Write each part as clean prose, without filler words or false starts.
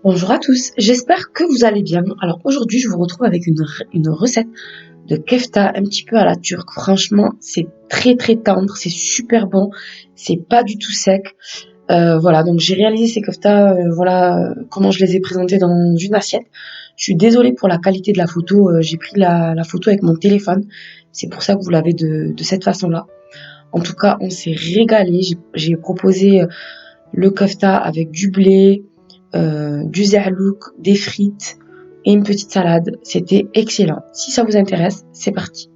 Bonjour à tous, j'espère que vous allez bien. Alors aujourd'hui, je vous retrouve avec une recette de kefta un petit peu à la turque. Franchement, c'est très très tendre, c'est super bon, c'est pas du tout sec. Voilà, donc j'ai réalisé ces kefta, voilà comment je les ai présentés dans une assiette. Je suis désolée pour la qualité de la photo, j'ai pris la photo avec mon téléphone. C'est pour ça que vous l'avez de cette façon-là. En tout cas, on s'est régalé. J'ai proposé le kefta avec du blé, du zerlouk, des frites et une petite salade. C'était excellent. Si ça vous intéresse, c'est parti.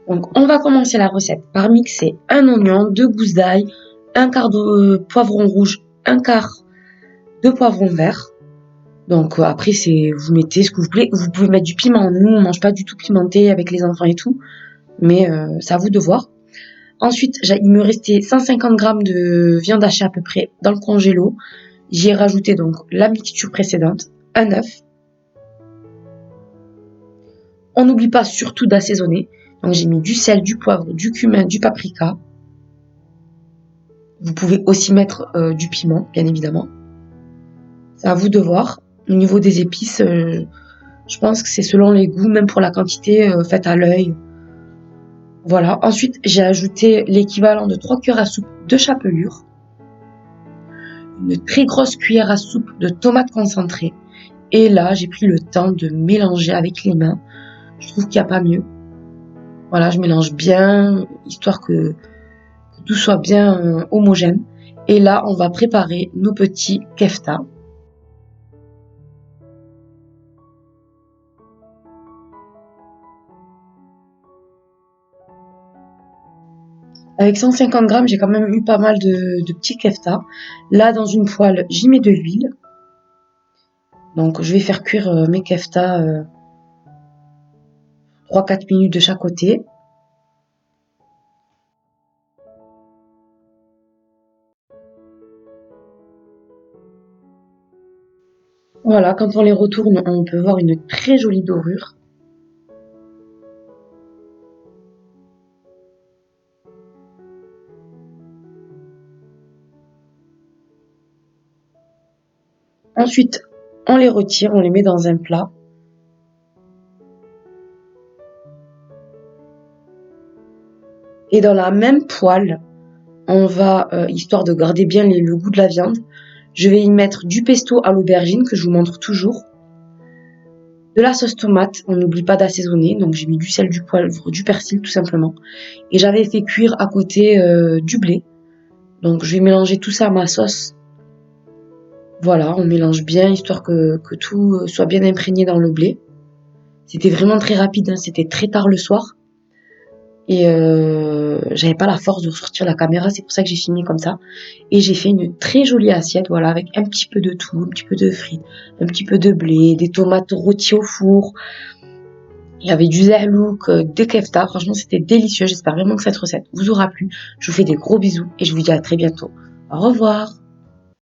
Donc, on va commencer la recette par mixer un oignon, deux gousses d'ail, un quart de poivron rouge, un quart de poivron vert. Donc après, vous mettez ce que vous voulez. Vous pouvez mettre du piment. Nous, on mange pas du tout pimenté avec les enfants et tout, mais c'est à vous de voir. Ensuite, il me restait 150 grammes de viande hachée à peu près dans le congélo. J'y ai rajouté donc la mixture précédente, un œuf. On n'oublie pas surtout d'assaisonner. Donc j'ai mis du sel, du poivre, du cumin, du paprika. Vous pouvez aussi mettre du piment, bien évidemment. C'est à vous de voir. Au niveau des épices, je pense que c'est selon les goûts, même pour la quantité faite à l'œil. Voilà. Ensuite, j'ai ajouté l'équivalent de 3 cuillères à soupe de chapelure, une très grosse cuillère à soupe de tomates concentrées. Et là, j'ai pris le temps de mélanger avec les mains. Je trouve qu'il n'y a pas mieux. Voilà, je mélange bien, histoire que tout soit bien homogène. Et là, on va préparer nos petits kefta. Avec 150 grammes, j'ai quand même eu pas mal de petits kefta. Là, dans une poêle, j'y mets de l'huile. Donc, je vais faire cuire mes kefta 3-4 minutes de chaque côté. Voilà, quand on les retourne, on peut voir une très jolie dorure. Ensuite, on les retire, on les met dans un plat. Et dans la même poêle, on va, histoire de garder bien le goût de la viande, je vais y mettre du pesto à l'aubergine que je vous montre toujours, de la sauce tomate, on n'oublie pas d'assaisonner, donc j'ai mis du sel, du poivre, du persil tout simplement. Et j'avais fait cuire à côté du blé, donc je vais mélanger tout ça à ma sauce. Voilà, on mélange bien histoire que tout soit bien imprégné dans le blé. C'était vraiment très rapide, hein, c'était très tard le soir. Et j'avais pas la force de ressortir la caméra, c'est pour ça que j'ai filmé comme ça. Et j'ai fait une très jolie assiette, voilà, avec un petit peu de tout, un petit peu de frites, un petit peu de blé, des tomates rôties au four. Il y avait du zerlouk, des kefta, franchement c'était délicieux. J'espère vraiment que cette recette vous aura plu. Je vous fais des gros bisous et je vous dis à très bientôt. Au revoir.